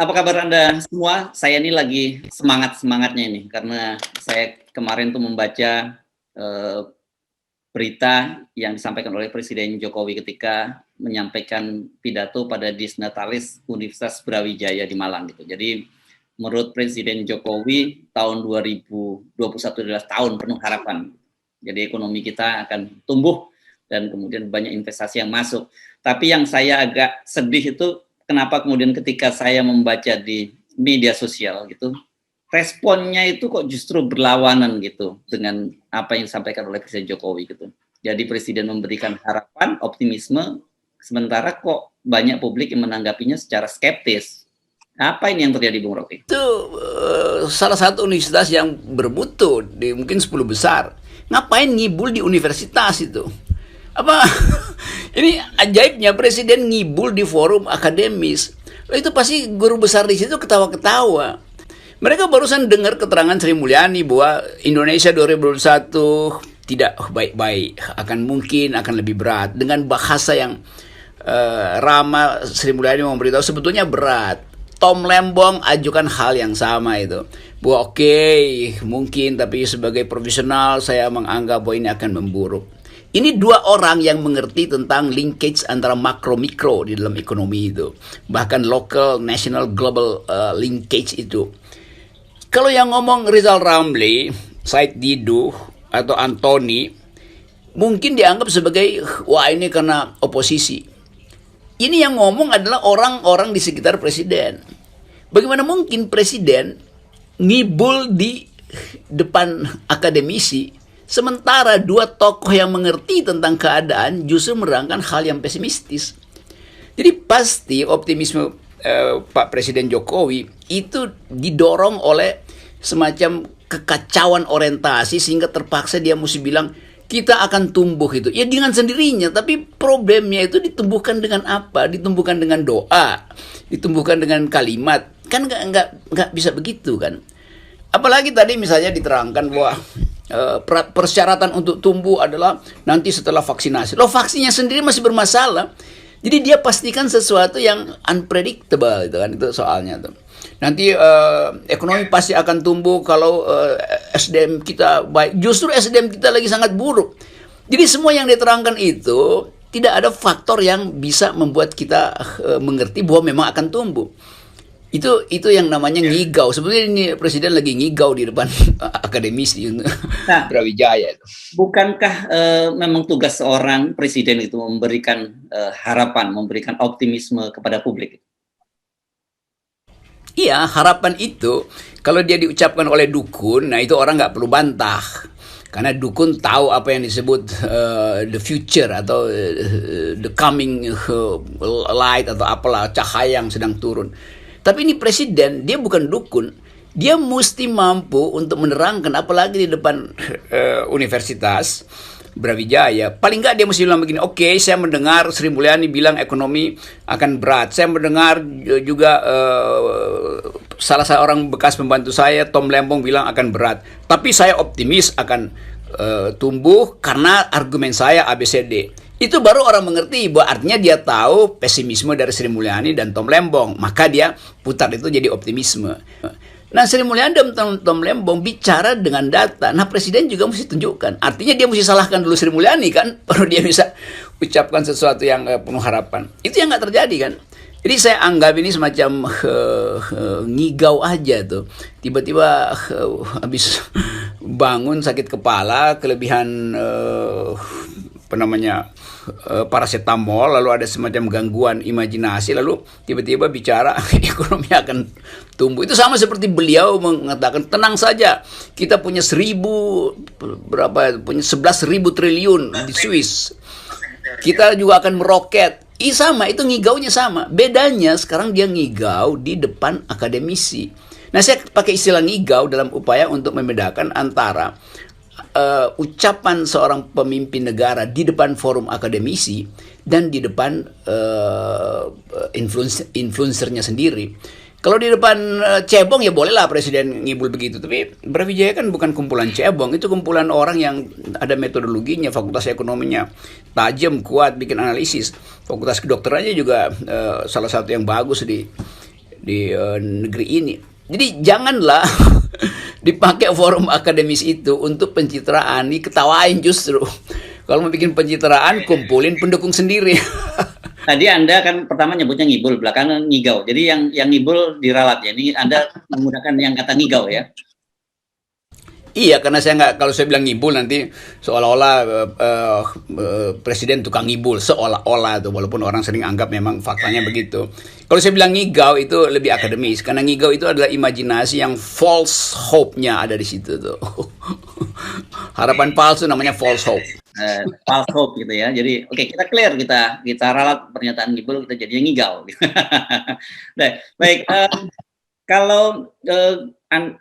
apa kabar Anda semua? Saya ini lagi semangat-semangatnya ini karena saya kemarin tuh membaca eh, berita yang disampaikan oleh Presiden Jokowi ketika menyampaikan pidato pada Disnatalis Universitas Brawijaya di Malang gitu. Jadi menurut Presiden Jokowi tahun 2021 adalah tahun penuh harapan. Jadi ekonomi kita akan tumbuh dan kemudian banyak investasi yang masuk. Tapi yang saya agak sedih itu kenapa kemudian ketika saya membaca di media sosial gitu, responnya itu kok justru berlawanan gitu dengan apa yang disampaikan oleh Presiden Jokowi gitu. Jadi Presiden memberikan harapan, optimisme, sementara kok banyak publik yang menanggapinya secara skeptis. Apa ini yang terjadi, Bung Rocky? Itu salah satu universitas yang bermutu di mungkin 10 besar. Ngapain ngibul di universitas itu? Apa ini ajaibnya presiden ngibul di forum akademis. Itu pasti guru besar di situ ketawa-ketawa. Mereka barusan dengar keterangan Sri Mulyani bahwa Indonesia 2021 tidak baik-baik, akan lebih berat dengan bahasa yang ramah. Sri Mulyani memberitahu sebetulnya berat. Tom Lembong ajukan hal yang sama itu. Bahwa oke, mungkin, tapi sebagai profesional saya menganggap bahwa ini akan memburuk. Ini dua orang yang mengerti tentang linkage antara makro-mikro di dalam ekonomi itu. Bahkan local, national, global linkage itu. Kalau yang ngomong Rizal Ramli, Said Didu, atau Anthony, mungkin dianggap sebagai, wah ini karena oposisi. Ini yang ngomong adalah orang-orang di sekitar presiden. Bagaimana mungkin presiden ngibul di depan akademisi, sementara dua tokoh yang mengerti tentang keadaan justru merangkan hal yang pesimistis. Jadi pasti optimisme Pak Presiden Jokowi itu didorong oleh semacam kekacauan orientasi sehingga terpaksa dia mesti bilang kita akan tumbuh itu. Ya dengan sendirinya, tapi problemnya itu ditumbuhkan dengan apa? Ditumbuhkan dengan doa, ditumbuhkan dengan kalimat. Kan nggak bisa begitu kan? Apalagi tadi misalnya diterangkan bahwa persyaratan untuk tumbuh adalah nanti setelah vaksinasi. Loh, vaksinnya sendiri masih bermasalah. Jadi dia pastikan sesuatu yang unpredictable itu kan, itu soalnya tuh. Nanti ekonomi pasti akan tumbuh kalau SDM kita baik. Justru SDM kita lagi sangat buruk. Jadi semua yang diterangkan itu tidak ada faktor yang bisa membuat kita mengerti bahwa memang akan tumbuh. Itu yang namanya ngigau. Sebetulnya ini presiden lagi ngigau di depan akademisi Brawijaya. Bukankah memang tugas seorang presiden itu memberikan harapan, memberikan optimisme kepada publik? Iya, harapan itu kalau dia diucapkan oleh dukun, nah itu orang nggak perlu bantah. Karena dukun tahu apa yang disebut the future atau the coming light atau apalah, cahaya yang sedang turun. Tapi ini presiden, dia bukan dukun. Dia mesti mampu untuk menerangkan, apalagi di depan Universitas Brawijaya. Paling nggak dia mesti bilang begini, oke, saya mendengar Sri Mulyani bilang ekonomi akan berat. Saya mendengar juga salah seorang bekas pembantu saya, Tom Lembong, bilang akan berat. Tapi saya optimis akan tumbuh karena argumen saya ABCD. Itu baru orang mengerti bahwa artinya dia tahu pesimisme dari Sri Mulyani dan Tom Lembong. Maka dia putar itu jadi optimisme. Nah, Sri Mulyani dan Tom Lembong bicara dengan data. Nah, presiden juga mesti tunjukkan. Artinya dia mesti salahkan dulu Sri Mulyani kan, baru dia bisa ucapkan sesuatu yang penuh harapan. Itu yang nggak terjadi kan. Jadi saya anggap ini semacam ngigau aja tuh. Tiba-tiba habis bangun sakit kepala, kelebihan paracetamol, lalu ada semacam gangguan imajinasi, lalu tiba-tiba bicara ekonomi akan tumbuh. Itu sama seperti beliau mengatakan tenang saja, kita punya 11.000 triliun di Swiss, kita juga akan meroket. Sama, itu ngigaunya sama. Bedanya sekarang dia ngigau di depan akademisi. Nah, saya pakai istilah ngigau dalam upaya untuk membedakan antara ucapan seorang pemimpin negara di depan forum akademisi dan di depan influencernya sendiri. Kalau di depan cebong ya bolehlah presiden ngibul begitu, tapi Brawijaya kan bukan kumpulan cebong, itu kumpulan orang yang ada metodologinya, fakultas ekonominya tajam, kuat, bikin analisis. Fakultas kedokterannya juga salah satu yang bagus di negeri ini. Jadi janganlah dipakai forum akademis itu untuk pencitraan, diketawain justru. Kalau mau bikin pencitraan, kumpulin pendukung sendiri. Tadi Anda kan pertama nyebutnya ngibul, belakangan ngigau. Jadi yang ngibul diralat ya. Ini Anda menggunakan yang kata ngigau ya. Iya, karena saya nggak, kalau saya bilang ngibul nanti seolah-olah presiden tukang ngibul, seolah-olah tuh, walaupun orang sering anggap memang faktanya begitu. Kalau saya bilang ngigau itu lebih akademis, karena ngigau itu adalah imajinasi yang false hope-nya ada di situ tuh. Harapan palsu namanya false hope. False hope gitu ya. Jadi oke, kita clear, kita ralat pernyataan ngibul, kita jadinya ngigau. Nah, baik. Kalau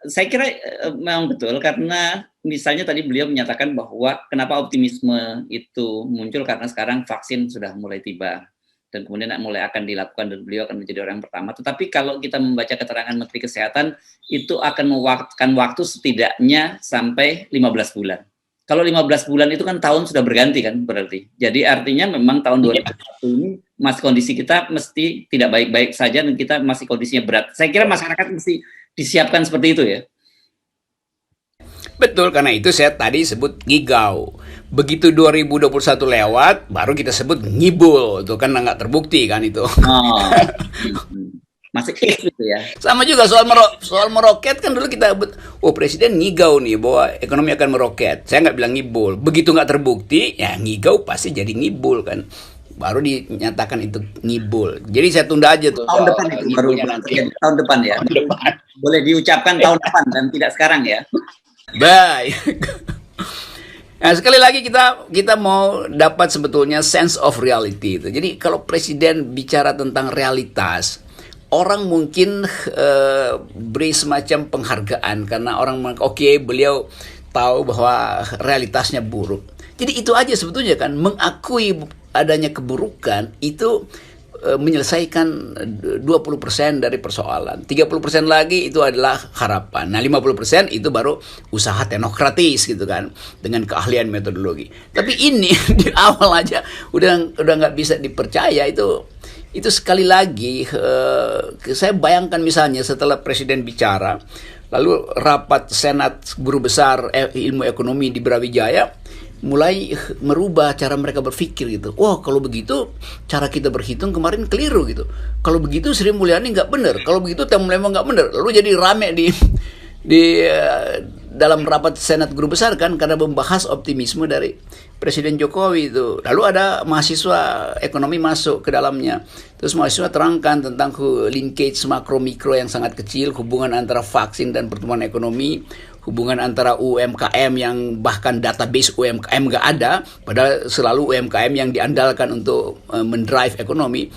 saya kira memang betul, karena misalnya tadi beliau menyatakan bahwa kenapa optimisme itu muncul karena sekarang vaksin sudah mulai tiba dan kemudian mulai akan dilakukan dan beliau akan menjadi orang pertama. Tetapi kalau kita membaca keterangan Menteri Kesehatan, itu akan memakan waktu setidaknya sampai 15 bulan. Kalau 15 bulan itu kan tahun sudah berganti kan berarti. Jadi artinya memang tahun 2021 ini masih kondisi kita mesti tidak baik-baik saja dan kita masih kondisinya berat. Saya kira masyarakat mesti disiapkan seperti itu ya. Betul, karena itu saya tadi sebut ngigau. Begitu 2021 lewat, baru kita sebut ngibul. Itu kan nggak terbukti kan itu. Oh. Masih gitu ya. Sama juga soal meroket kan dulu kita, presiden ngigau nih bahwa ekonomi akan meroket. Saya nggak bilang ngibul. Begitu nggak terbukti, ya ngigau pasti jadi ngibul kan. Baru dinyatakan itu ngibul. Jadi saya tunda aja tuh. Tahun depan itu baru nanti. Tahun depan ya. Tahun depan. Boleh diucapkan tahun depan dan tidak sekarang ya. Baik. Nah, sekali lagi kita mau dapat sebetulnya sense of reality itu. Jadi kalau presiden bicara tentang realitas, orang mungkin beri semacam penghargaan karena orang oke, beliau tahu bahwa realitasnya buruk. Jadi itu aja sebetulnya kan, mengakui adanya keburukan itu menyelesaikan 20% dari persoalan. 30% lagi itu adalah harapan. Nah, 50% itu baru usaha teknokratis gitu kan, dengan keahlian metodologi. Tapi ini di awal aja udah nggak bisa dipercaya itu sekali lagi. Saya bayangkan misalnya setelah presiden bicara, lalu rapat senat guru besar ilmu ekonomi di Brawijaya mulai merubah cara mereka berpikir gitu. Wah, kalau begitu cara kita berhitung kemarin keliru gitu. Kalau begitu Sri Mulyani nggak benar. Kalau begitu Tem Lemo nggak benar. Lalu jadi rame di dalam rapat senat guru besar kan, karena membahas optimisme dari Presiden Jokowi itu. Lalu ada mahasiswa ekonomi masuk ke dalamnya. Terus mahasiswa terangkan tentang linkage makro mikro yang sangat kecil, hubungan antara vaksin dan pertumbuhan ekonomi, hubungan antara UMKM yang bahkan database UMKM nggak ada, padahal selalu UMKM yang diandalkan untuk mendrive ekonomi.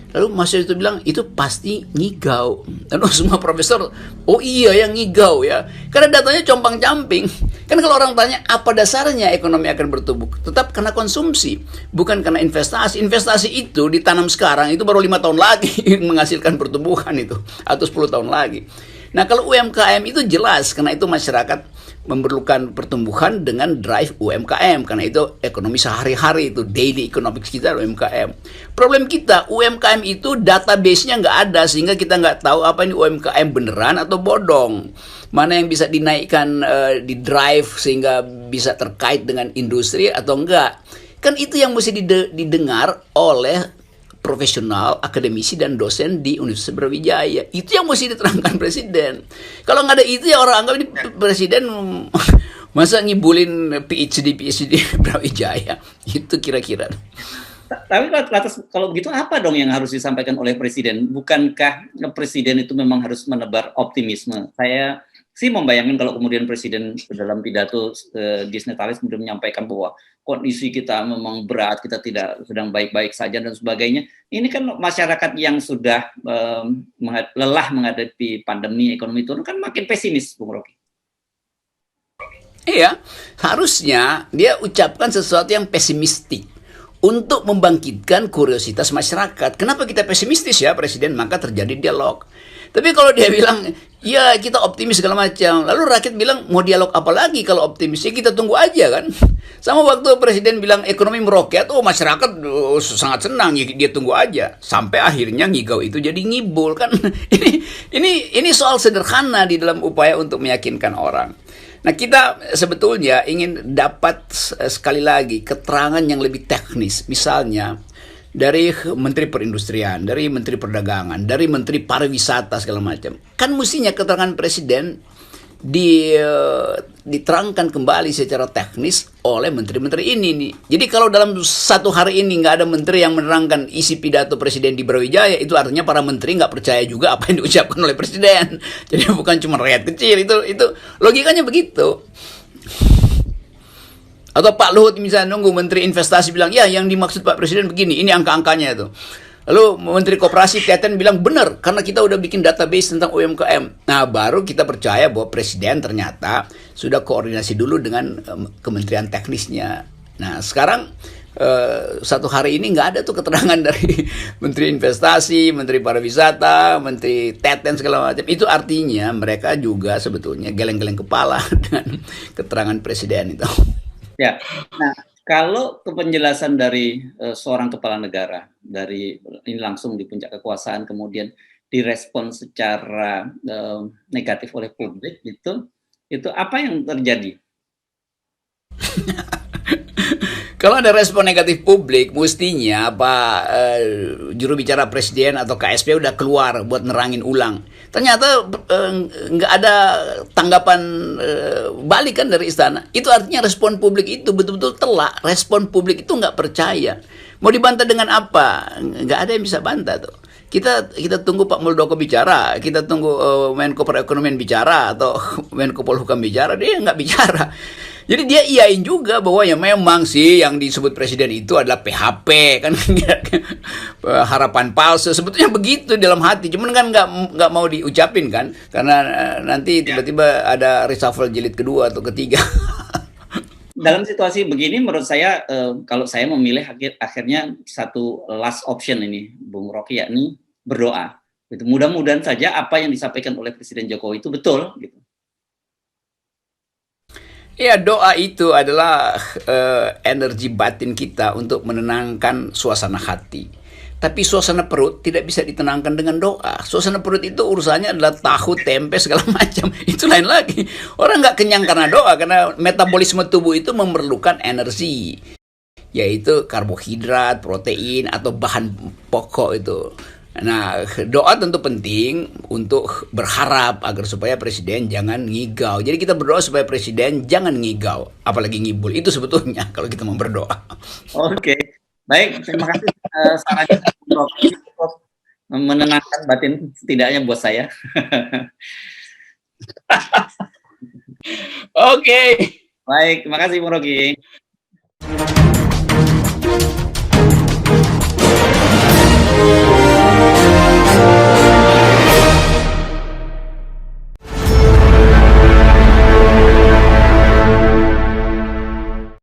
Lalu mahasiswa itu bilang, itu pasti ngigau. Lalu semua profesor, oh iya yang ngigau ya. Karena datanya compang-camping. Kan kalau orang tanya, apa dasarnya ekonomi akan bertumbuh? Tetap karena konsumsi, bukan karena investasi. Investasi itu ditanam sekarang, itu baru 5 tahun lagi menghasilkan pertumbuhan itu. Atau 10 tahun lagi. Nah, kalau UMKM itu jelas, karena itu masyarakat memerlukan pertumbuhan dengan drive UMKM, karena itu ekonomi sehari-hari, itu daily economics kita UMKM. Problem kita, UMKM itu database-nya nggak ada, sehingga kita nggak tahu apa ini UMKM beneran atau bodong. Mana yang bisa dinaikkan di drive sehingga bisa terkait dengan industri atau enggak. Kan itu yang mesti didengar oleh profesional, akademisi, dan dosen di Universitas Brawijaya. Itu yang mesti diterangkan presiden. Kalau nggak ada itu ya orang anggap ini presiden masa ngibulin PhD Brawijaya. Itu kira-kira. Tapi kalau begitu apa dong yang harus disampaikan oleh presiden? Bukankah presiden itu memang harus menebar optimisme? Saya sih membayangkan kalau kemudian presiden dalam pidato di Natalis kemudian menyampaikan bahwa kondisi kita memang berat, kita tidak sedang baik-baik saja dan sebagainya. Ini kan masyarakat yang sudah lelah menghadapi pandemi ekonomi turun kan makin pesimis, Bung Rocky. Iya, harusnya dia ucapkan sesuatu yang pesimistik untuk membangkitkan kuriositas masyarakat. Kenapa kita pesimistis ya Presiden? Maka terjadi dialog. Tapi kalau dia bilang ya kita optimis segala macam. Lalu rakyat bilang mau dialog apa lagi kalau optimis? Ya kita tunggu aja kan. Sama waktu presiden bilang ekonomi meroket, oh masyarakat sangat senang, ya dia tunggu aja. Sampai akhirnya ngigau itu jadi ngibul kan. ini soal sederhana di dalam upaya untuk meyakinkan orang. Nah kita sebetulnya ingin dapat sekali lagi keterangan yang lebih teknis. Misalnya dari Menteri Perindustrian, dari Menteri Perdagangan, dari Menteri Pariwisata segala macam. Kan mestinya keterangan presiden diterangkan kembali secara teknis oleh menteri-menteri ini nih. Jadi kalau dalam satu hari ini nggak ada menteri yang menerangkan isi pidato presiden di Brawijaya, itu artinya para menteri nggak percaya juga apa yang diucapkan oleh presiden. Jadi bukan cuma rakyat kecil, itu logikanya begitu. Atau Pak Luhut misalnya nunggu Menteri Investasi bilang, ya yang dimaksud Pak Presiden begini, ini angka-angkanya itu. Lalu Menteri Koperasi Teten bilang, benar, karena kita udah bikin database tentang UMKM. Nah, baru kita percaya bahwa Presiden ternyata sudah koordinasi dulu dengan kementerian teknisnya. Nah, sekarang satu hari ini nggak ada tuh keterangan dari Menteri Investasi, Menteri Pariwisata, Menteri Teten segala macam. Itu artinya mereka juga sebetulnya geleng-geleng kepala dengan keterangan Presiden itu. Ya, nah kalau penjelasan dari seorang kepala negara dari ini langsung di puncak kekuasaan kemudian direspon secara negatif oleh publik itu apa yang terjadi? Kalau ada respon negatif publik, mestinya juru bicara presiden atau KSP udah keluar buat nerangin ulang. Ternyata nggak ada tanggapan balik kan dari istana. Itu artinya respon publik itu betul-betul telak. Respon publik itu nggak percaya. Mau dibantah dengan apa? Nggak ada yang bisa bantah tuh. Kita tunggu Pak Muldoko bicara, kita tunggu Menko Perekonomian bicara atau Menko Polhukam bicara, dia nggak bicara. Jadi dia iyain juga bahwa ya memang sih yang disebut presiden itu adalah PHP kan harapan palsu sebetulnya begitu dalam hati, cuman kan nggak mau diucapin kan karena nanti tiba-tiba ada reshuffle jilid kedua atau ketiga. Dalam situasi begini menurut saya kalau saya memilih akhirnya satu last option ini Bung Rocky yakni berdoa. Gitu. Mudah-mudahan saja apa yang disampaikan oleh Presiden Jokowi itu betul gitu. Ya doa itu adalah energi batin kita untuk menenangkan suasana hati. Tapi suasana perut tidak bisa ditenangkan dengan doa. Suasana perut itu urusannya adalah tahu, tempe, segala macam. Itu lain lagi. Orang nggak kenyang karena doa, karena metabolisme tubuh itu memerlukan energi. Yaitu karbohidrat, protein, atau bahan pokok itu. Nah, doa tentu penting untuk berharap agar supaya presiden jangan ngigau. Jadi kita berdoa supaya presiden jangan ngigau, apalagi ngibul. Itu sebetulnya kalau kita mau berdoa. Oke, baik. Terima kasih sarannya untuk menenangkan batin setidaknya buat saya. Oke. Baik, terima kasih Bung Rocky.